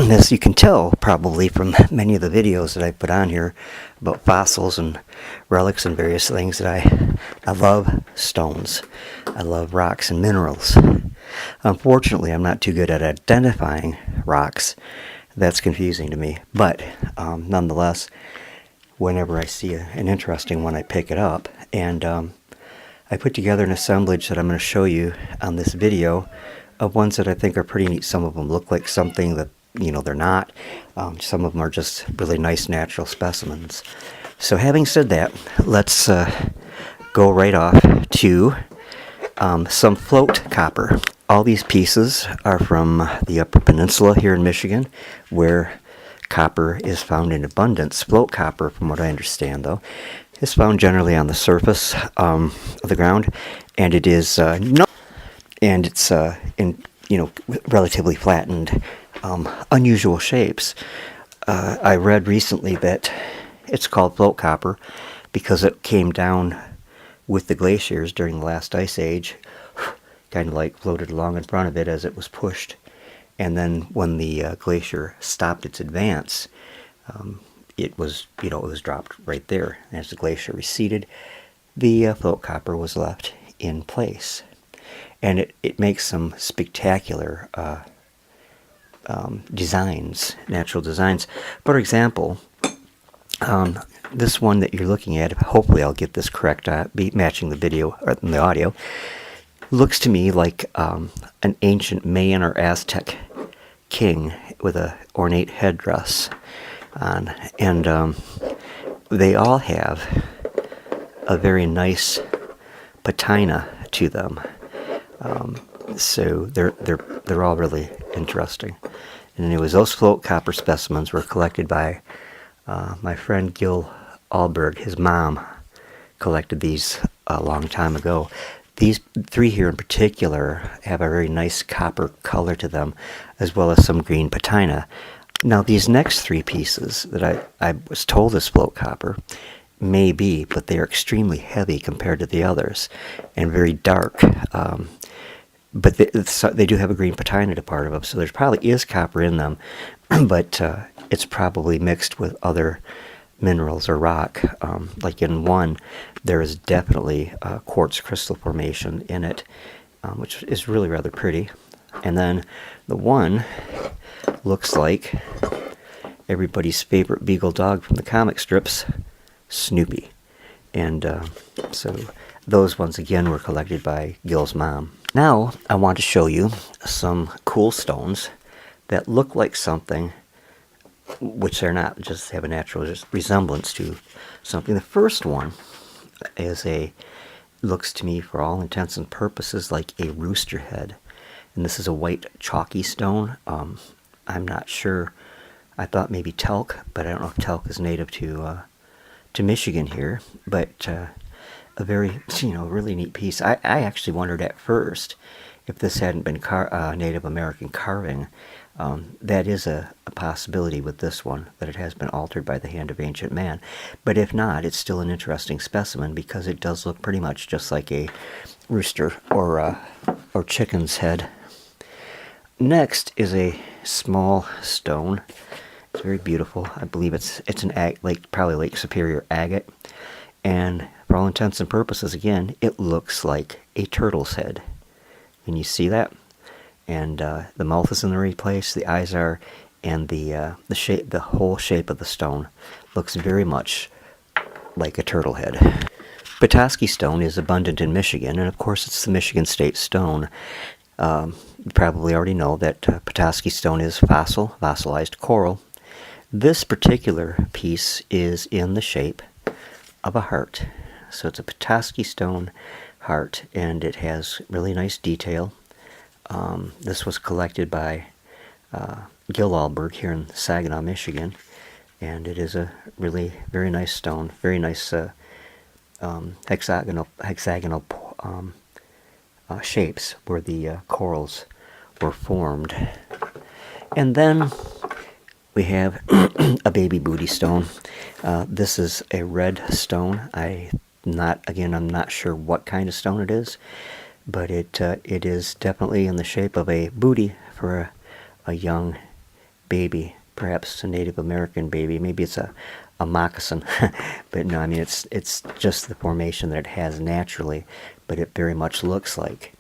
As you can tell probably from many of the videos that I put on here about fossils and relics and various things, that I love stones. I love rocks and minerals. Unfortunately, I'm not too good at identifying rocks. That's confusing to me. But nonetheless, whenever I see an interesting one, I pick it up. And I put together an assemblage that I'm going to show you on this video of ones that I think are pretty neat. Some of them look like something that they're not. Some of them are just really nice natural specimens. So having said that, let's go right off to some float copper. All these pieces are from the Upper Peninsula here in Michigan, where copper is found in abundance. Float copper, from what I understand, though, is found generally on the surface of the ground, and it is in relatively flattened, unusual shapes. I read recently that it's called float copper because it came down with the glaciers during the last ice age, kind of like floated along in front of it as it was pushed, and then when the glacier stopped its advance, it was dropped right there. As the glacier receded, the float copper was left in place, and it makes some spectacular designs, natural designs. For example, this one that you're looking at, hopefully I'll get this correct, be matching the video or the audio, looks to me like an ancient Mayan or Aztec king with a ornate headdress on, and they all have a very nice patina to them. So they're all really interesting. And anyways, those float copper specimens were collected by my friend Gil Alberg. His mom collected these a long time ago. These three here in particular have a very nice copper color to them, as well as some green patina. Now these next three pieces that I was told is float copper may be, but they are extremely heavy compared to the others and very dark. But they do have a green patina to part of them, so there probably is copper in them, but it's probably mixed with other minerals or rock. Like in one, there is definitely a quartz crystal formation in it, which is really rather pretty. And then the one looks like everybody's favorite beagle dog from the comic strips, Snoopy. And so those ones again were collected by Gil's mom. Now I want to show you some cool stones that look like something, which they're not, just have a natural resemblance to something. The first one looks to me for all intents and purposes like a rooster head. And this is a white chalky stone. I'm not sure. I thought maybe talc, but I don't know if talc is native to Michigan here. But a very, really neat piece. I actually wondered at first if this hadn't been Native American carving. That is a possibility with this one, that it has been altered by the hand of ancient man. But if not, it's still an interesting specimen because it does look pretty much just like a rooster or chicken's head. Next is a small stone. It's very beautiful. I believe it's an probably Lake Superior agate, and for all intents and purposes, again, it looks like a turtle's head. Can you see that? And the mouth is in the right place, the eyes are, and the shape, the whole shape of the stone looks very much like a turtle head. Petoskey Stone is abundant in Michigan, and of course it's the Michigan State Stone. You probably already know that Petoskey Stone is fossilized coral. This particular piece is in the shape of a heart. So it's a Petoskey Stone heart, and it has really nice detail. This was collected by Gil Alberg here in Saginaw, Michigan, and it is a really very nice stone, very nice hexagonal shapes where the corals were formed. And then we have a baby booty stone. This is a red stone. I'm not sure what kind of stone it is, but it is definitely in the shape of a booty for a young baby, perhaps a Native American baby. Maybe it's a moccasin, but no, I mean it's just the formation that it has naturally, but it very much looks like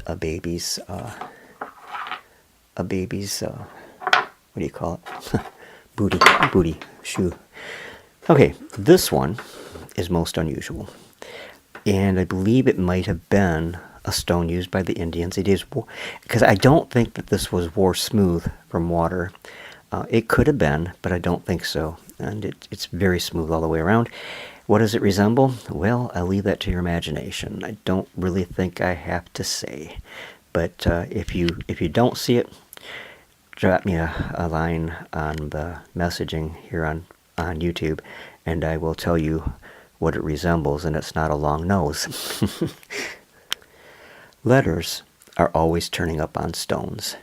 a baby's what do you call it? booty shoe. Okay, this one is most unusual, and I believe it might have been a stone used by the Indians. It is, because I don't think that this was wore smooth from water. It could have been, but I don't think so. And it's very smooth all the way around. What does it resemble? Well, I'll leave that to your imagination. I don't really think I have to say. But if you don't see it, drop me a line on the messaging here on YouTube, and I will tell you what it resembles, and it's not a long nose. Letters are always turning up on stones.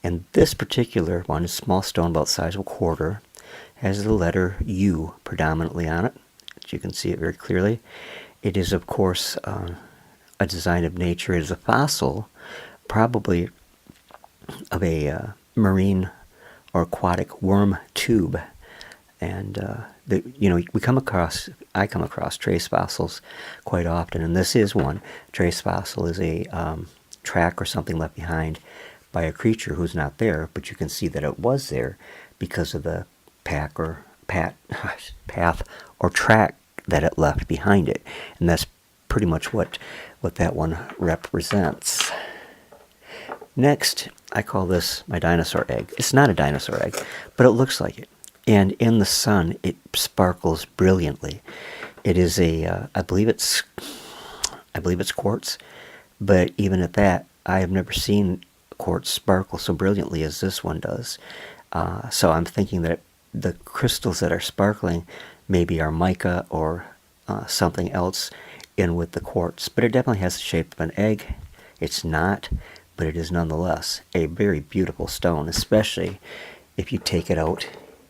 And this particular one, a small stone about the size of a quarter, has the letter U predominantly on it. As you can see it very clearly. It is, of course, a design of nature. It is a fossil, probably of a marine or aquatic worm tube. And I come across trace fossils quite often, and this is one. Trace fossil is a track or something left behind by a creature who's not there, but you can see that it was there because of the path or track that it left behind it, and that's pretty much what that one represents. Next, I call this my dinosaur egg. It's not a dinosaur egg, but it looks like it. And in the sun, it sparkles brilliantly. It is I believe it's quartz, but even at that, I have never seen quartz sparkle so brilliantly as this one does. So I'm thinking that the crystals that are sparkling maybe are mica or something else in with the quartz. But it definitely has the shape of an egg. It's not, but it is nonetheless a very beautiful stone, especially if you take it out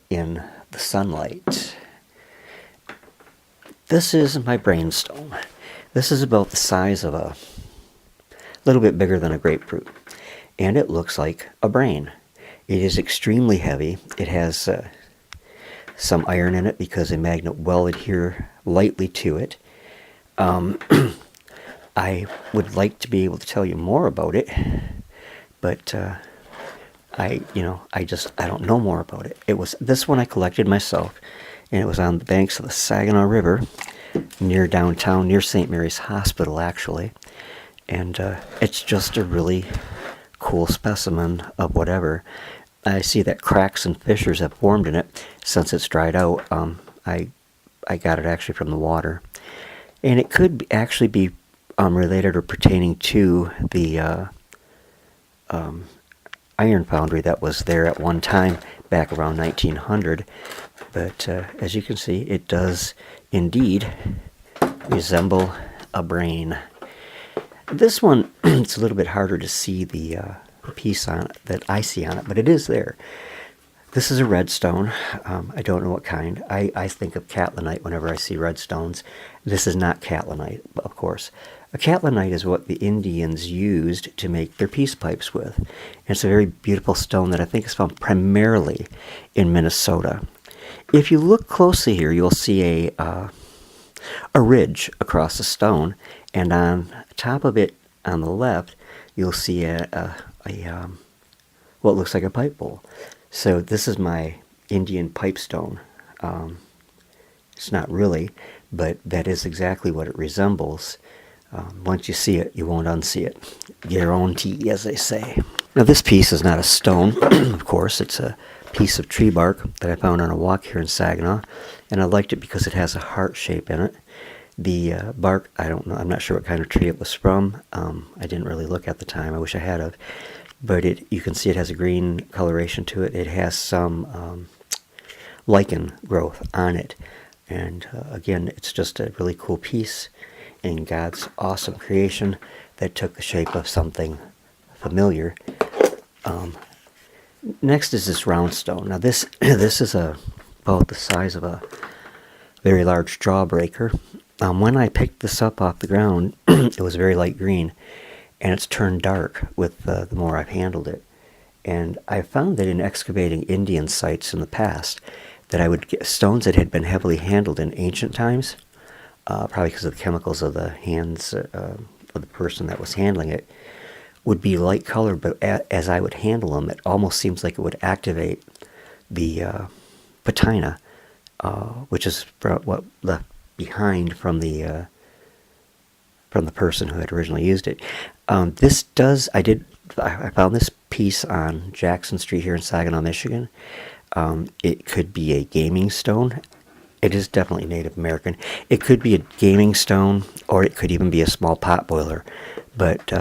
in the sunlight. This is my brainstone. This is about the size of a little bit bigger than a grapefruit, and it looks like a brain. It is extremely heavy. It has some iron in it because a magnet will adhere lightly to it. I would like to be able to tell you more about it, but I don't know more about it. It was this one I collected myself, and it was on the banks of the Saginaw River, near downtown, near St. Mary's Hospital, actually. And it's just a really cool specimen of whatever. I see that cracks and fissures have formed in it since it's dried out. I got it actually from the water, and it could actually be related or pertaining to the iron foundry that was there at one time back around 1900. But as you can see, it does indeed resemble a brain. This one, it's a little bit harder to see the piece on it that I see on it, but it is there. This is a red stone. I don't know what kind. I think of catlinite whenever I see red stones. This is not catlinite, of course. A catlinite is what the Indians used to make their peace pipes with. And it's a very beautiful stone that I think is found primarily in Minnesota. If you look closely here, you'll see a ridge across the stone, and on top of it on the left, you'll see what looks like a pipe bowl. So this is my Indian pipestone. It's not really, but that is exactly what it resembles. Once you see it, you won't unsee it. Guarantee, as they say. Now this piece is not a stone, of course. It's a piece of tree bark that I found on a walk here in Saginaw, and I liked it because it has a heart shape in it. The bark, I don't know, I'm not sure what kind of tree it was from. I didn't really look at the time. I wish I had of. But you can see it has a green coloration to it. It has some lichen growth on it. And again, it's just a really cool piece in God's awesome creation that took the shape of something familiar. Next is this round stone. Now this is about the size of a very large jawbreaker. When I picked this up off the ground, it was very light green, and it's turned dark with the more I've handled it. And I found that in excavating Indian sites in the past, that I would get stones that had been heavily handled in ancient times, probably because of the chemicals of the hands of the person that was handling it, would be light colored, but as I would handle them, it almost seems like it would activate the patina, which is what left behind from the person who had originally used it. I found this piece on Jackson Street here in Saginaw, Michigan. It could be a gaming stone. It is definitely Native American. It could be a gaming stone, or it could even be a small pot boiler. But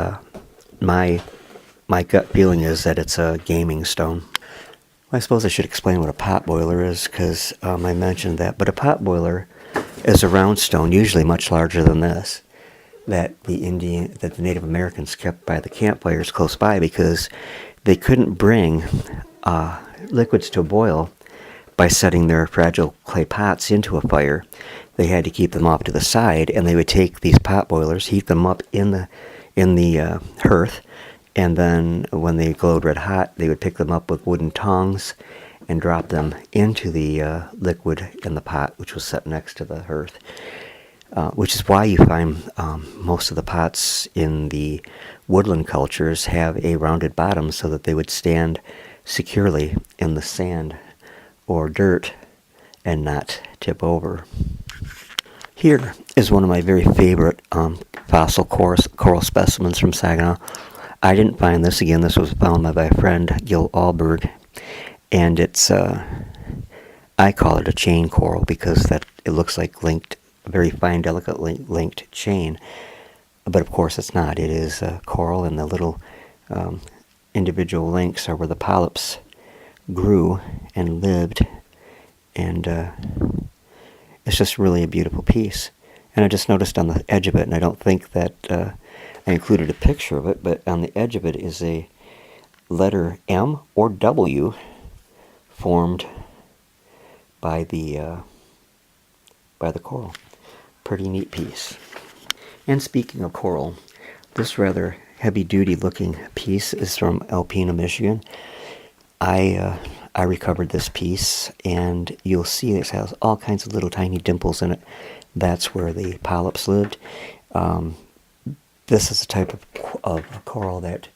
my gut feeling is that it's a gaming stone. I suppose I should explain what a pot boiler is, because I mentioned that. But a pot boiler is a round stone, usually much larger than this, that the Native Americans kept by the campfires close by, because they couldn't bring liquids to a boil by setting their fragile clay pots into a fire. They had to keep them off to the side, and they would take these pot boilers, heat them up in the hearth, and then when they glowed red hot, they would pick them up with wooden tongs and drop them into the liquid in the pot, which was set next to the hearth. Which is why you find most of the pots in the woodland cultures have a rounded bottom, so that they would stand securely in the sand or dirt and not tip over. Here is one of my very favorite fossil coral specimens from Saginaw. I didn't find this. Again, this was found by my friend Gil Alberg, and it's I call it a chain coral, because it looks like linked, a very fine, delicately linked chain. But of course it's not. It is coral, and the little individual links are where the polyps grew and lived, and it's just really a beautiful piece. And I just noticed on the edge of it, and I don't think that I included a picture of it, but on the edge of it is a letter M or W formed by the coral. Pretty neat piece. And speaking of coral, this rather heavy-duty looking piece is from Alpena, Michigan. I recovered this piece, and you'll see this has all kinds of little tiny dimples in it. That's where the polyps lived. This is a type of coral that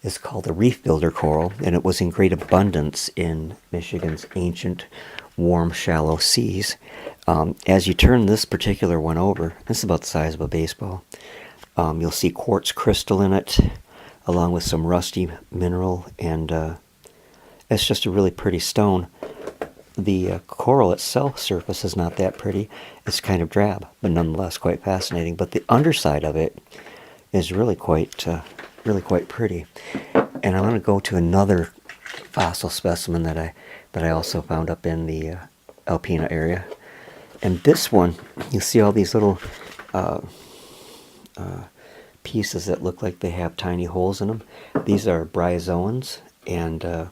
is called a reef builder coral, and it was in great abundance in Michigan's ancient, warm, shallow seas. As you turn this particular one over, this is about the size of a baseball, you'll see quartz crystal in it, along with some rusty mineral, and it's just a really pretty stone. The coral itself surface is not that pretty. It's kind of drab, but nonetheless quite fascinating. But the underside of it is really quite pretty. And I'm going to go to another fossil specimen that I also found up in the Alpena area. And this one, you see all these little pieces that look like they have tiny holes in them. These are bryozoans, and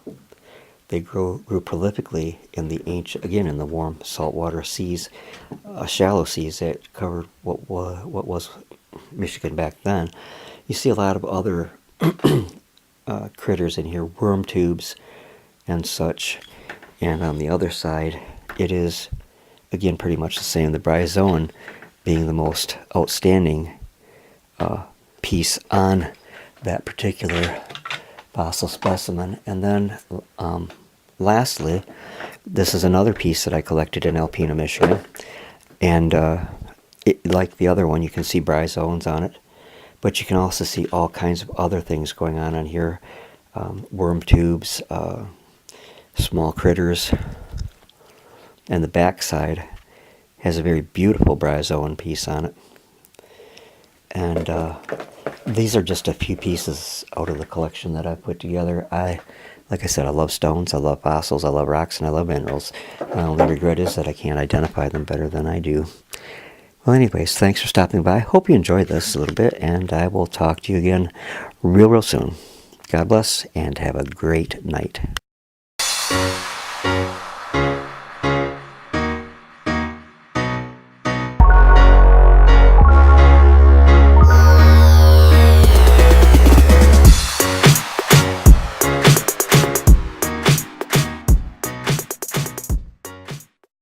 they grew prolifically in the in the warm saltwater seas, shallow seas that covered what was Michigan back then. You see a lot of other critters in here, worm tubes and such. And on the other side, it is again pretty much the same. The bryozoan being the most outstanding piece on that particular fossil specimen. And then lastly, this is another piece that I collected in Alpena, Michigan, and like the other one, you can see bryozoans on it, but you can also see all kinds of other things going on here, worm tubes, small critters, and the back side has a very beautiful bryozoan piece on it. And these are just a few pieces out of the collection that I put together. Like I said, I love stones, I love fossils, I love rocks, and I love minerals. My only regret is that I can't identify them better than I do. Well, anyways, thanks for stopping by. Hope you enjoyed this a little bit, and I will talk to you again real soon. God bless, and have a great night.